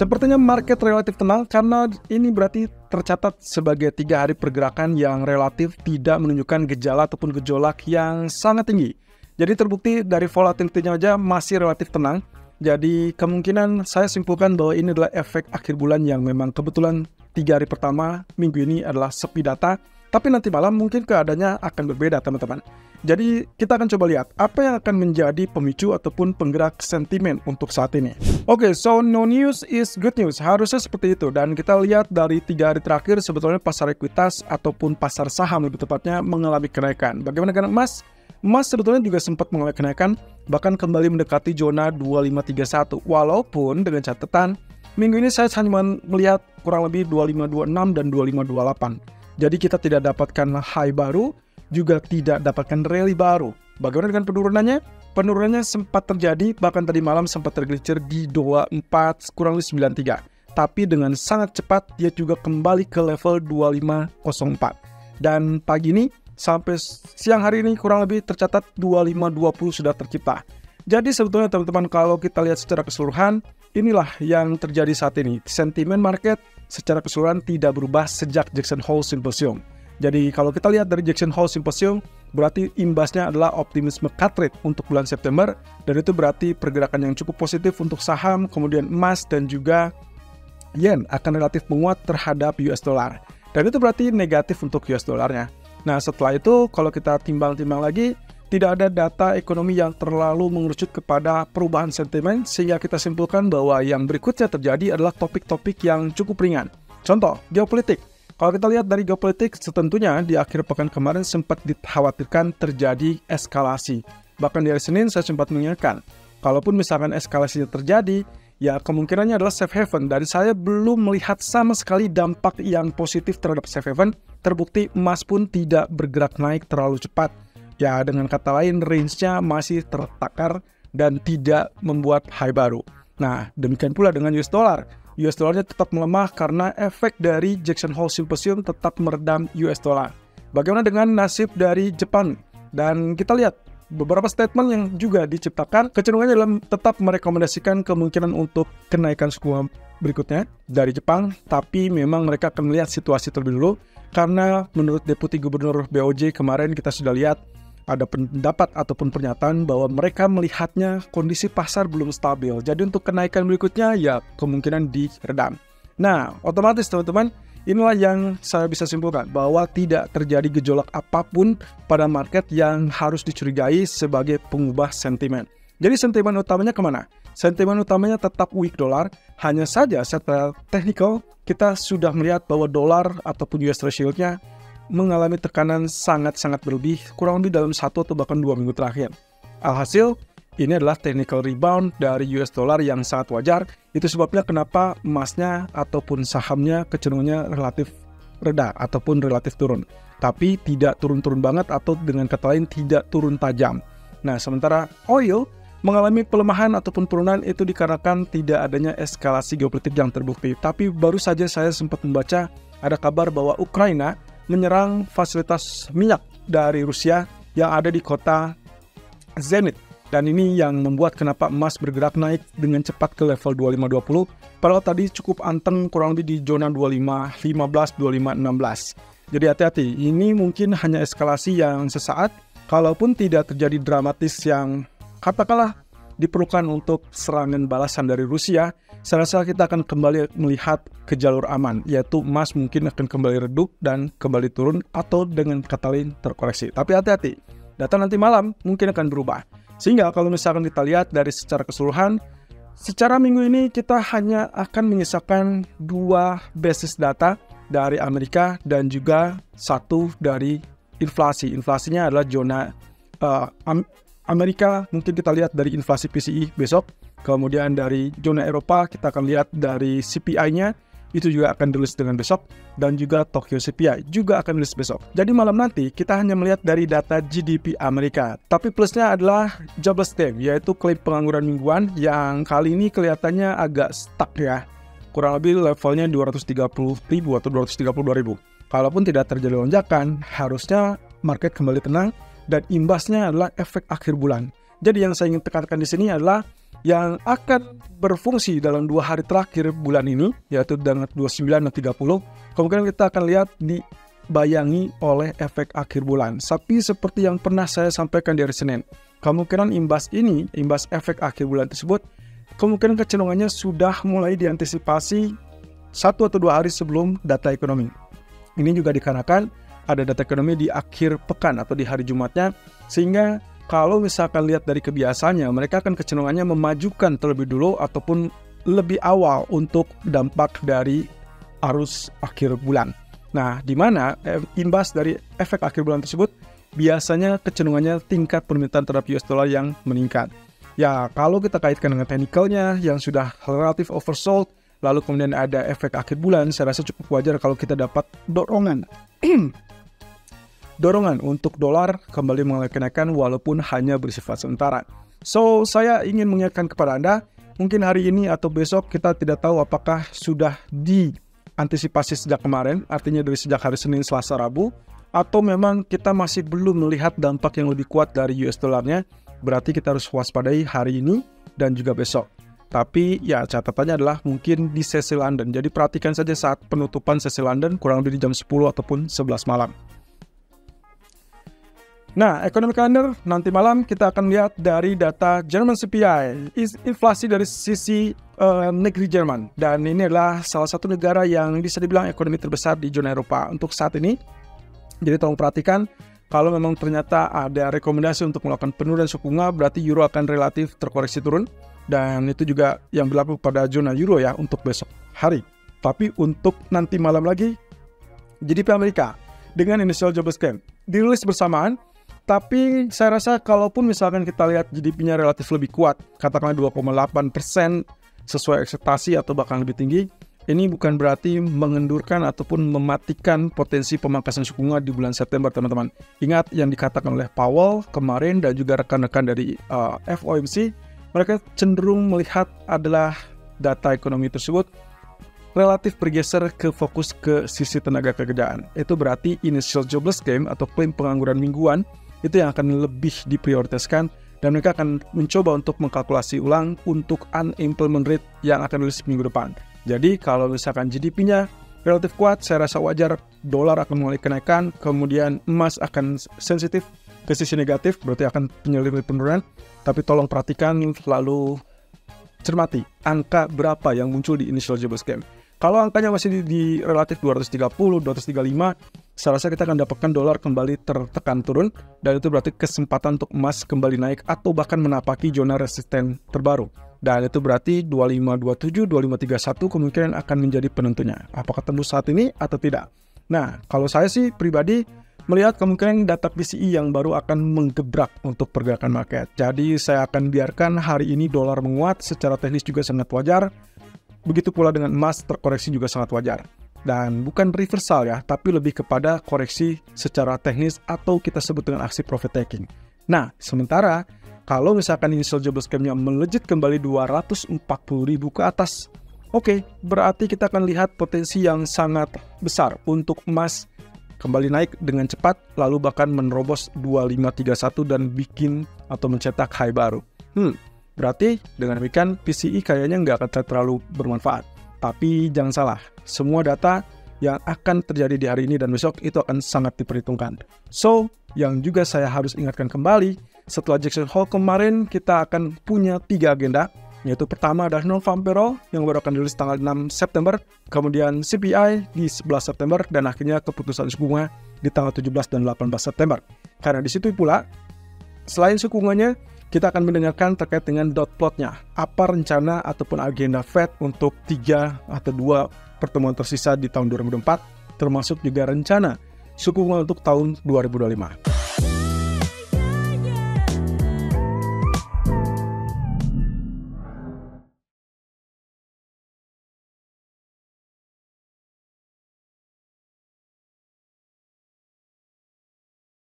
Sepertinya market relatif tenang karena ini berarti tercatat sebagai 3 hari pergerakan yang relatif tidak menunjukkan gejala ataupun gejolak yang sangat tinggi. Jadi terbukti dari volatility-nya aja masih relatif tenang. Jadi kemungkinan saya simpulkan bahwa ini adalah efek akhir bulan yang memang kebetulan 3 hari pertama minggu ini adalah sepi data. Tapi nanti malam mungkin keadaannya akan berbeda teman-teman. Jadi kita akan coba lihat apa yang akan menjadi pemicu ataupun penggerak sentimen untuk saat ini. Oke, so no news is good news. Harusnya seperti itu. Dan kita lihat dari 3 hari terakhir sebetulnya pasar ekuitas ataupun pasar saham lebih tepatnya mengalami kenaikan. Bagaimana dengan emas? Emas sebetulnya juga sempat mengalami kenaikan, bahkan kembali mendekati zona 2531. Walaupun dengan catatan, minggu ini saya hanya melihat kurang lebih 2526 dan 2528. Jadi kita tidak dapatkan high baru, juga tidak dapatkan rally baru. Bagaimana dengan penurunannya? Penurunannya sempat terjadi, bahkan tadi malam sempat tergelincir di 24 kurang lebih 93. Tapi dengan sangat cepat dia juga kembali ke level 2504. Dan pagi ini sampai siang hari ini kurang lebih tercatat 2520 sudah tercipta. Jadi sebetulnya teman-teman kalau kita lihat secara keseluruhan, inilah yang terjadi saat ini. Sentimen market secara keseluruhan tidak berubah sejak Jackson Hole Symposium. Jadi kalau kita lihat dari Jackson Hole Symposium, berarti imbasnya adalah optimisme cut rate untuk bulan September, dan itu berarti pergerakan yang cukup positif untuk saham, kemudian emas dan juga yen akan relatif menguat terhadap US dollar. Dan itu berarti negatif untuk US dollarnya. Nah setelah itu kalau kita timbang-timbang lagi, tidak ada data ekonomi yang terlalu mengerucut kepada perubahan sentimen, sehingga kita simpulkan bahwa yang berikutnya terjadi adalah topik-topik yang cukup ringan. Contoh, geopolitik. Kalau kita lihat dari geopolitik, tentunya di akhir pekan kemarin sempat dikhawatirkan terjadi eskalasi. Bahkan di hari Senin saya sempat mengingatkan, kalaupun misalkan eskalasinya terjadi, ya kemungkinannya adalah safe haven. Dan saya belum melihat sama sekali dampak yang positif terhadap safe haven. Terbukti emas pun tidak bergerak naik terlalu cepat. Ya, dengan kata lain, range-nya masih tertakar dan tidak membuat high baru. Nah, demikian pula dengan US dollar. US dollarnya tetap melemah karena efek dari Jackson Hole Symposium tetap meredam US dollar. Bagaimana dengan nasib dari Jepang? Dan kita lihat beberapa statement yang juga diciptakan, kecenderungannya dalam tetap merekomendasikan kemungkinan untuk kenaikan suku bunga berikutnya dari Jepang, tapi memang mereka akan melihat situasi terlebih dulu, karena menurut Deputi Gubernur BOJ kemarin kita sudah lihat, ada pendapat ataupun pernyataan bahwa mereka melihatnya kondisi pasar belum stabil. Jadi untuk kenaikan berikutnya ya kemungkinan diredam. Nah, otomatis teman-teman, inilah yang saya bisa simpulkan bahwa tidak terjadi gejolak apapun pada market yang harus dicurigai sebagai pengubah sentimen. Jadi sentimen utamanya kemana? Sentimen utamanya tetap weak dollar. Hanya saja secara teknikal kita sudah melihat bahwa dolar ataupun US Treasury yield-nya mengalami tekanan sangat-sangat berlebih, kurang lebih dalam 1 atau bahkan 2 minggu terakhir. Alhasil, ini adalah technical rebound dari US dollar yang sangat wajar. Itu sebabnya kenapa emasnya ataupun sahamnya kecenderungannya relatif reda ataupun relatif turun. Tapi tidak turun-turun banget atau dengan kata lain tidak turun tajam. Nah, sementara oil mengalami pelemahan ataupun penurunan itu dikarenakan tidak adanya eskalasi geopolitik yang terbukti. Tapi baru saja saya sempat membaca ada kabar bahwa Ukraina menyerang fasilitas minyak dari Rusia yang ada di kota Zenit. Dan ini yang membuat kenapa emas bergerak naik dengan cepat ke level 2520. Padahal tadi cukup anteng kurang lebih di zona 2515, 2516. Jadi hati-hati, ini mungkin hanya eskalasi yang sesaat. Kalaupun tidak terjadi dramatis yang katakanlah diperlukan untuk serangan balasan dari Rusia, saya rasa kita akan kembali melihat ke jalur aman, yaitu emas mungkin akan kembali redup dan kembali turun atau dengan kata lain terkoreksi. Tapi hati-hati, data nanti malam mungkin akan berubah. Sehingga kalau misalkan kita lihat dari secara keseluruhan, secara minggu ini kita hanya akan menyisakan 2 basis data dari Amerika dan juga 1 dari inflasi. Inflasinya adalah zona Amerika, mungkin kita lihat dari inflasi PCE besok. Kemudian dari zona Eropa kita akan lihat dari CPI-nya, itu juga akan dirilis dengan besok. Dan juga Tokyo CPI juga akan dirilis besok. Jadi malam nanti kita hanya melihat dari data GDP Amerika. Tapi plusnya adalah jobless claim, yaitu klaim pengangguran mingguan yang kali ini kelihatannya agak stuck ya. Kurang lebih levelnya 230.000 atau 232.000. Kalaupun tidak terjadi lonjakan, harusnya market kembali tenang dan imbasnya adalah efek akhir bulan. Jadi yang saya ingin tekankan di sini adalah yang akan berfungsi dalam 2 hari terakhir bulan ini, yaitu tanggal 29 dan 30, kemungkinan kita akan lihat dibayangi oleh efek akhir bulan. Tapi seperti yang pernah saya sampaikan di hari Senin, kemungkinan imbas efek akhir bulan tersebut, kemungkinan kecenderungannya sudah mulai diantisipasi 1 atau 2 hari sebelum data ekonomi. Ini juga dikarenakan ada data ekonomi di akhir pekan atau di hari Jumatnya, sehingga kalau misalkan lihat dari kebiasaannya, mereka akan kecenderungannya memajukan terlebih dulu ataupun lebih awal untuk dampak dari arus akhir bulan. Nah, di mana imbas dari efek akhir bulan tersebut, biasanya kecenderungannya tingkat permintaan terhadap US dollar yang meningkat. Ya, kalau kita kaitkan dengan technicalnya yang sudah relatif oversold, lalu kemudian ada efek akhir bulan, saya rasa cukup wajar kalau kita dapat dorongan untuk dolar kembali mengalami kenaikan walaupun hanya bersifat sementara. So, saya ingin mengingatkan kepada Anda, mungkin hari ini atau besok kita tidak tahu apakah sudah diantisipasi sejak kemarin, artinya dari sejak hari Senin, Selasa, Rabu, atau memang kita masih belum melihat dampak yang lebih kuat dari US dollarnya, berarti kita harus waspadai hari ini dan juga besok. Tapi ya catatannya adalah mungkin di sesi London. Jadi perhatikan saja saat penutupan sesi London kurang lebih di jam 10 ataupun 11 malam. Nah, ekonomi kalender nanti malam kita akan lihat dari data German CPI, inflasi dari sisi negeri Jerman. Dan ini adalah salah satu negara yang bisa dibilang ekonomi terbesar di zona Eropa untuk saat ini. Jadi tolong perhatikan, kalau memang ternyata ada rekomendasi untuk melakukan penurunan suku bunga, berarti euro akan relatif terkoreksi turun. Dan itu juga yang berlaku pada zona euro ya untuk besok hari. Tapi untuk nanti malam lagi, GDP Amerika dengan initial jobless claim dirilis bersamaan. Tapi saya rasa kalaupun misalkan kita lihat GDP-nya relatif lebih kuat, katakanlah 2,8% sesuai ekspektasi atau bahkan lebih tinggi, ini bukan berarti mengendurkan ataupun mematikan potensi pemangkasan suku bunga di bulan September, teman-teman. Ingat yang dikatakan oleh Powell kemarin dan juga rekan-rekan dari FOMC, mereka cenderung melihat adalah data ekonomi tersebut relatif bergeser ke fokus ke sisi tenaga kerjaan. Itu berarti initial jobless claim atau klaim pengangguran mingguan itu yang akan lebih diprioritaskan, dan mereka akan mencoba untuk mengkalkulasi ulang untuk unemployment rate yang akan rilis minggu depan. Jadi kalau misalkan GDP-nya relatif kuat, saya rasa wajar dolar akan mulai kenaikan, kemudian emas akan sensitif ke sisi negatif, berarti akan penyelip penurunan. Tapi tolong perhatikan lalu cermati angka berapa yang muncul di initial jobless claim. Kalau angkanya masih di relatif 230, 235, saya rasa kita akan dapatkan dolar kembali tertekan turun, dan itu berarti kesempatan untuk emas kembali naik atau bahkan menapaki zona resisten terbaru. Dan itu berarti 2527, 2531 kemungkinan akan menjadi penentunya. Apakah tembus saat ini atau tidak? Nah, kalau saya sih pribadi melihat kemungkinan data PCE yang baru akan menggebrak untuk pergerakan market. Jadi saya akan biarkan hari ini dolar menguat, secara teknis juga sangat wajar. Begitu pula dengan emas terkoreksi juga sangat wajar. Dan bukan reversal ya, tapi lebih kepada koreksi secara teknis atau kita sebut dengan aksi profit taking. Nah, sementara kalau misalkan initial jobless claim-nya melejit kembali 240.000 ke atas, oke, berarti kita akan lihat potensi yang sangat besar untuk emas kembali naik dengan cepat, lalu bahkan menerobos 2531 dan bikin atau mencetak high baru. Berarti dengan demikian PCE kayaknya nggak akan terlalu bermanfaat. Tapi jangan salah, semua data yang akan terjadi di hari ini dan besok itu akan sangat diperhitungkan. So, yang juga saya harus ingatkan kembali, setelah Jackson Hole kemarin kita akan punya 3 agenda, yaitu pertama adalah non-farm payroll yang baru akan dirilis tanggal 6 September, kemudian CPI di 11 September, dan akhirnya keputusan suku bunga di tanggal 17 dan 18 September. Karena di situ pula, selain suku bunganya, kita akan mendengarkan terkait dengan dot plotnya. Apa rencana ataupun agenda Fed untuk 3 atau 2 pertemuan tersisa di tahun 2024, termasuk juga rencana suku bunga untuk tahun 2025.